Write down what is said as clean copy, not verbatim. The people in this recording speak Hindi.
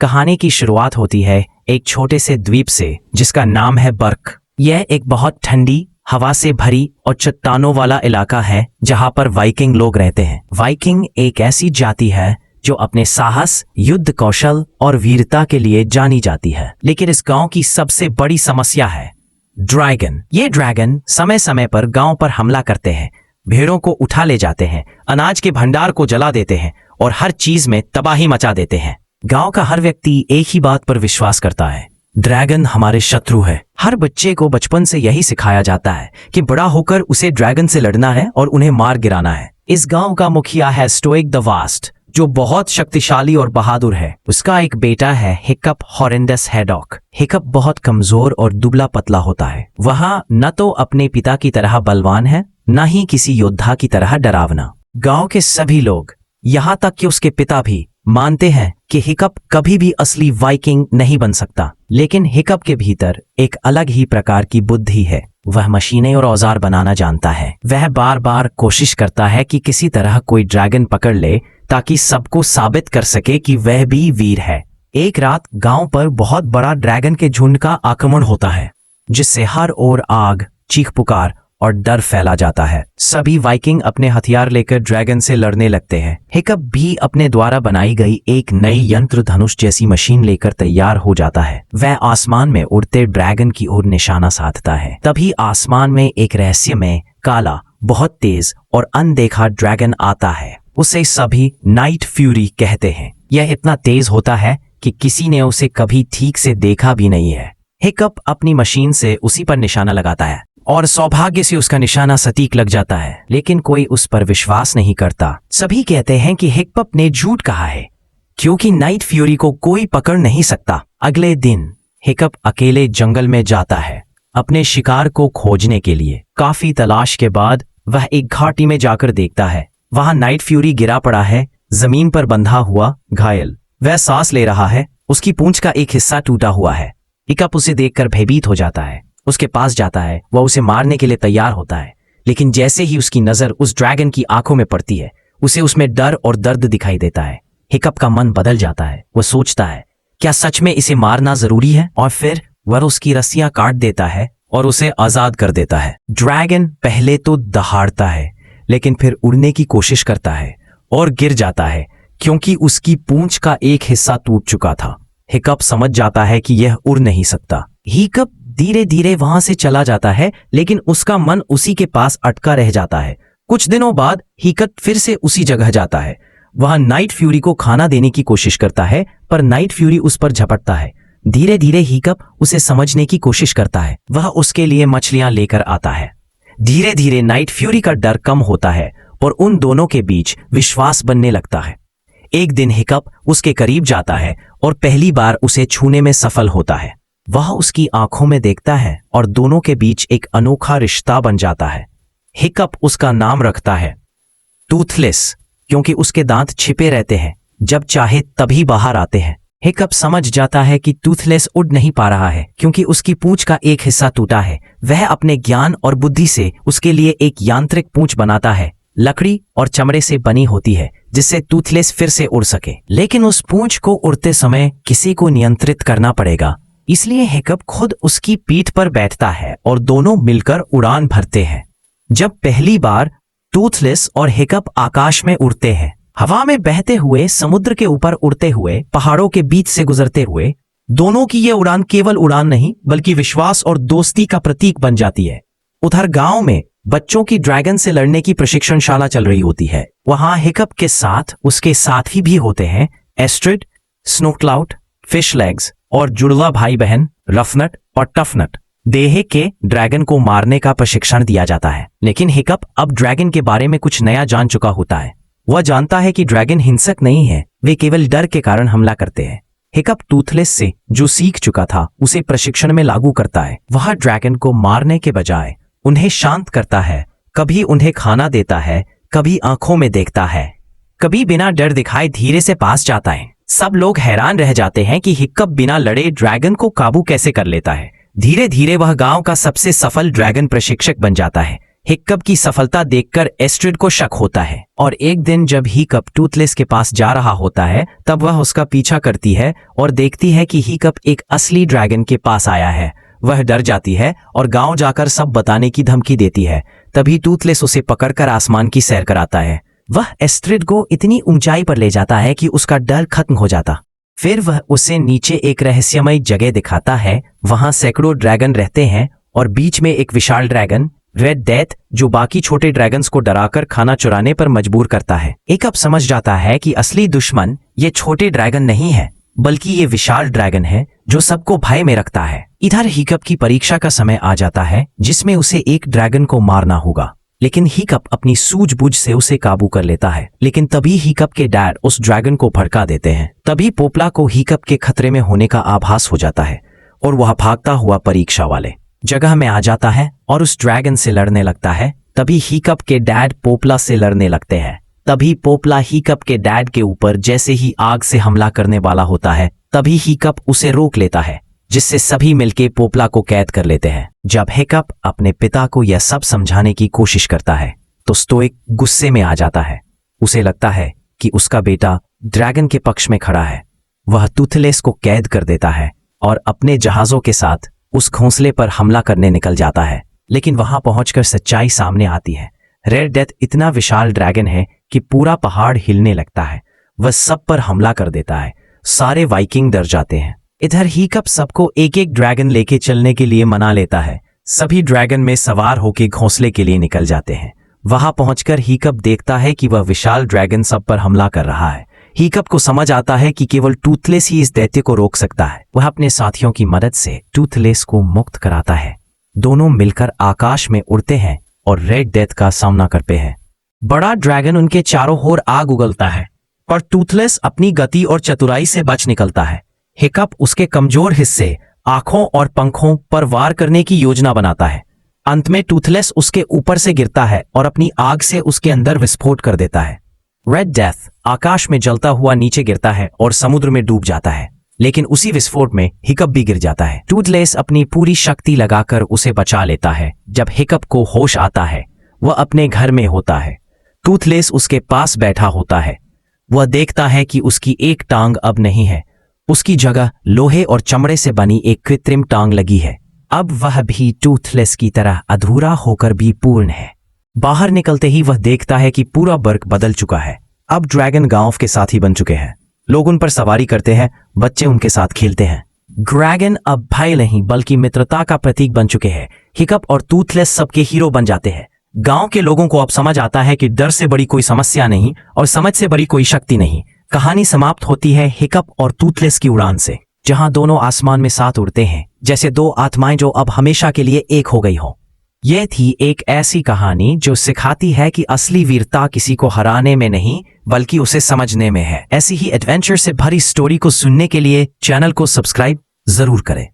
कहानी की शुरुआत होती है एक छोटे से द्वीप से जिसका नाम है बर्क। यह एक बहुत ठंडी, हवा से भरी और चट्टानों वाला इलाका है जहां पर वाइकिंग लोग रहते हैं। वाइकिंग एक ऐसी जाति है जो अपने साहस, युद्ध कौशल और वीरता के लिए जानी जाती है। लेकिन इस गांव की सबसे बड़ी समस्या है ड्रैगन। ये ड्रैगन समय समय पर गांव पर हमला करते हैं, भेड़ों को उठा ले जाते हैं, अनाज के भंडार को जला देते हैं और हर चीज में तबाही मचा देते हैं। गांव का हर व्यक्ति एक ही बात पर विश्वास करता है, ड्रैगन हमारे शत्रु है। हर बच्चे को बचपन से यही सिखाया जाता है कि बड़ा होकर उसे ड्रैगन से लड़ना है और उन्हें मार गिराना है। इस गांव का मुखिया है स्टोइक द वास्ट, जो बहुत शक्तिशाली और बहादुर है। उसका एक बेटा है हिकअप हॉरेंडस हैडॉक। हिकअप बहुत कमजोर और दुबला पतला होता है। वह न तो अपने पिता की तरह बलवान है, न ही किसी योद्धा की तरह डरावना। गांव के सभी लोग, यहाँ तक कि उसके पिता भी, मानते हैं कि हिकअप कभी भी असली वाइकिंग नहीं बन सकता। लेकिन हिकअप के भीतर एक अलग ही प्रकार की बुद्धि है। वह मशीनें और औजार बनाना जानता है। वह बार बार कोशिश करता है कि किसी तरह कोई ड्रैगन पकड़ ले ताकि सबको साबित कर सके कि वह भी वीर है। एक रात गांव पर बहुत बड़ा ड्रैगन के झुंड का आक्रमण होता है, जिससे हर ओर आग, चीख पुकार और डर फैला जाता है। सभी वाइकिंग अपने हथियार लेकर ड्रैगन से लड़ने लगते हैं। हिकअप भी अपने द्वारा बनाई गई एक नई यंत्र धनुष जैसी मशीन लेकर तैयार हो जाता है। वह आसमान में उड़ते ड्रैगन की ओर निशाना साधता है। तभी आसमान में एक रहस्यमय, काला, बहुत तेज और अनदेखा ड्रैगन आता है। उसे सभी नाइट फ्यूरी कहते हैं। यह इतना तेज होता है कि किसी ने उसे कभी ठीक से देखा भी नहीं है। हिकअप अपनी मशीन से उसी पर निशाना लगाता है और सौभाग्य से उसका निशाना सटीक लग जाता है। लेकिन कोई उस पर विश्वास नहीं करता। सभी कहते हैं कि हिकअप ने झूठ कहा है, क्योंकि नाइट फ्यूरी को कोई पकड़ नहीं सकता। अगले दिन हिकअप अकेले जंगल में जाता है अपने शिकार को खोजने के लिए। काफी तलाश के बाद वह एक घाटी में जाकर देखता है। वहां नाइट फ्यूरी गिरा पड़ा है, जमीन पर बंधा हुआ, घायल। वह सांस ले रहा है, उसकी पूंछ का एक हिस्सा टूटा हुआ है। हिकअप उसे देखकर भयभीत हो जाता है। उसके पास जाता है, वह उसे मारने के लिए तैयार होता है। लेकिन जैसे ही उसकी नजर उस ड्रैगन की आंखों में पड़ती है, उसे उसमें डर और दर्द दिखाई देता है। हिकअप का मन बदल जाता है। वह सोचता है, क्या सच में इसे मारना जरूरी है? और फिर वह उसकी रस्सियां काट देता है और उसे आजाद कर देता है। ड्रैगन पहले तो दहाड़ता है, लेकिन फिर उड़ने की कोशिश करता है और गिर जाता है, क्योंकि उसकी पूंछ का एक हिस्सा टूट चुका था। हिकअप समझ जाता है कि यह उड़ नहीं सकता। हिकअप धीरे धीरे वहां से चला जाता है, लेकिन उसका मन उसी के पास अटका रह जाता है। कुछ दिनों बाद हिकअप फिर से उसी जगह जाता है। वह नाइट फ्यूरी को खाना देने की कोशिश करता है, पर नाइट फ्यूरी उस पर झपटता है। धीरे धीरे हिकअप उसे समझने की कोशिश करता है। वह उसके लिए मछलियां लेकर आता है। धीरे धीरे नाइट फ्यूरी का डर कम होता है और उन दोनों के बीच विश्वास बनने लगता है। एक दिन हिकअप उसके करीब जाता है और पहली बार उसे छूने में सफल होता है। वह उसकी आंखों में देखता है और दोनों के बीच एक अनोखा रिश्ता बन जाता है। हिकअप उसका नाम रखता है टूथलेस, क्योंकि उसके दांत छिपे रहते हैं, जब चाहे तभी बाहर आते हैं। हिकअप समझ जाता है कि टूथलेस उड़ नहीं पा रहा है, क्योंकि उसकी पूंछ का एक हिस्सा टूटा है। वह अपने ज्ञान और बुद्धि से उसके लिए एक यांत्रिक पूंछ बनाता है, लकड़ी और चमड़े से बनी होती है, जिससे टूथलेस फिर से उड़ सके। लेकिन उस पूंछ को उड़ते समय किसी को नियंत्रित करना पड़ेगा, इसलिए हिकअप खुद उसकी पीठ पर बैठता है और दोनों मिलकर उड़ान भरते हैं। जब पहली बार टूथलेस और हिकअप आकाश में उड़ते हैं, हवा में बहते हुए, समुद्र के ऊपर उड़ते हुए, पहाड़ों के बीच से गुजरते हुए, दोनों की ये उड़ान केवल उड़ान नहीं बल्कि विश्वास और दोस्ती का प्रतीक बन जाती है। उधर गांव में बच्चों की ड्रैगन से लड़ने की प्रशिक्षणशाला चल रही होती है। वहां हिकअप के साथ उसके साथी भी होते हैं, एस्ट्रिड, स्नोक्लाउट, फिश लेग्स और जुड़वा भाई बहन रफनट और टफनट। देह के ड्रैगन को मारने का प्रशिक्षण दिया जाता है। लेकिन हिकअप अब ड्रैगन के बारे में कुछ नया जान चुका होता है। वह जानता है कि ड्रैगन हिंसक नहीं है, वे केवल डर के कारण हमला करते हैं। हिकअप टूथलेस से जो सीख चुका था उसे प्रशिक्षण में लागू करता है। वह ड्रैगन को मारने के बजाय उन्हें शांत करता है। कभी उन्हें खाना देता है, कभी आंखों में देखता है, कभी बिना डर दिखाए धीरे से पास जाता है। सब लोग हैरान रह जाते हैं कि हिकअप बिना लड़े ड्रैगन को काबू कैसे कर लेता है। धीरे धीरे वह गांव का सबसे सफल ड्रैगन प्रशिक्षक बन जाता है। हिकअप की सफलता देखकर एस्ट्रिड को शक होता है और एक दिन जब हिकअप टूथलेस के पास जा रहा होता है तब वह उसका पीछा करती है और देखती है कि हिकअप एक असली ड्रैगन के पास आया है। वह डर जाती है और गांव जाकर सब बताने की धमकी देती है। तभी टूथलेस उसे पकड़कर आसमान की सैर कराता है। वह एस्ट्रिड को इतनी ऊंचाई पर ले जाता है कि उसका डर खत्म हो जाता। फिर वह उसे नीचे एक रहस्यमय जगह दिखाता है। वहां सैकड़ों ड्रैगन रहते हैं और बीच में एक विशाल ड्रैगन रेड डेथ जो बाकी छोटे ड्रैगन्स को डराकर खाना चुराने पर मजबूर करता है। हिकअप समझ जाता है कि असली दुश्मन ये छोटे ड्रैगन नहीं है बल्कि ये विशाल ड्रैगन है जो सबको भय में रखता है। इधर हिकअप की परीक्षा का समय आ जाता है जिसमें उसे एक ड्रैगन को मारना होगा, लेकिन हिकअप अपनी सूझबूझ से उसे काबू कर लेता है। लेकिन तभी हिकअप के डैड उस ड्रैगन को भड़का देते हैं। तभी पोपला को हिकअप के खतरे में होने का आभास हो जाता है और वह भागता हुआ परीक्षा वाले जगह में आ जाता है और उस ड्रैगन से लड़ने लगता है। तभी हिकअप के डैड पोपला से लड़ने लगते हैं। तभी पोपला हिकअप के डैड के ऊपर जैसे ही आग से हमला करने वाला होता है तभी हिकअप उसे रोक लेता है, जिससे सभी मिलके पोपला को कैद कर लेते हैं। जब हिकअप अपने पिता को यह सब समझाने की कोशिश करता है तो स्टोइक गुस्से में आ जाता है। उसे लगता है कि उसका बेटा ड्रैगन के पक्ष में खड़ा है। वह टूथलेस को कैद कर देता है और अपने जहाजों के साथ उस घोंसले पर हमला करने निकल जाता है। लेकिन वहां पहुंचकर सच्चाई सामने आती है। रेड डेथ इतना विशाल ड्रैगन है कि पूरा पहाड़ हिलने लगता है। वह सब पर हमला कर देता है। सारे वाइकिंग डर जाते हैं। इधर हिकअप सबको एक एक ड्रैगन लेके चलने के लिए मना लेता है। सभी ड्रैगन में सवार होकर घोंसले के लिए निकल जाते हैं। वहां पहुंचकर हिकअप देखता है कि वह विशाल ड्रैगन सब पर हमला कर रहा है। हिकअप को समझ आता है कि केवल टूथलेस ही इस दैत्य को रोक सकता है। वह अपने साथियों की मदद से टूथलेस को मुक्त कराता है। दोनों मिलकर आकाश में उड़ते हैं और रेड डेथ का सामना करते हैं। बड़ा ड्रैगन उनके चारों ओर आग उगलता है और टूथलेस अपनी गति और चतुराई से बच निकलता है। हिकअप उसके कमजोर हिस्से आंखों और पंखों पर वार करने की योजना बनाता है। अंत में टूथलेस उसके ऊपर से गिरता है और अपनी आग से उसके अंदर विस्फोट कर देता है। रेड डेथ आकाश में जलता हुआ नीचे गिरता है और समुद्र में डूब जाता है। लेकिन उसी विस्फोट में हिकअप भी गिर जाता है। टूथलेस अपनी पूरी शक्ति लगाकर उसे बचा लेता है। जब हिकअप को होश आता है वह अपने घर में होता है। टूथलेस उसके पास बैठा होता है। वह देखता है कि उसकी एक टांग अब नहीं है। उसकी जगह लोहे और चमड़े से बनी एक कृत्रिम टांग लगी है। अब वह भी टूथलेस की तरह अधूरा होकर भी पूर्ण है। बाहर निकलते ही वह देखता है कि पूरा बर्ग बदल चुका है। अब ड्रैगन गांव के साथी बन चुके हैं। लोग उन पर सवारी करते हैं, बच्चे उनके साथ खेलते हैं। ड्रैगन अब भय नहीं बल्कि मित्रता का प्रतीक बन चुके हैं। हिकअप और टूथलेस सबके हीरो बन जाते हैं। गांव के लोगों को अब समझ आता है कि डर से बड़ी कोई समस्या नहीं और समझ से बड़ी कोई शक्ति नहीं। कहानी समाप्त होती है हिकअप और टूथलेस की उड़ान से, जहां दोनों आसमान में साथ उड़ते हैं जैसे दो आत्माएं जो अब हमेशा के लिए एक हो गई हो। यह थी एक ऐसी कहानी जो सिखाती है कि असली वीरता किसी को हराने में नहीं बल्कि उसे समझने में है। ऐसी ही एडवेंचर से भरी स्टोरी को सुनने के लिए चैनल को सब्सक्राइब जरूर करें।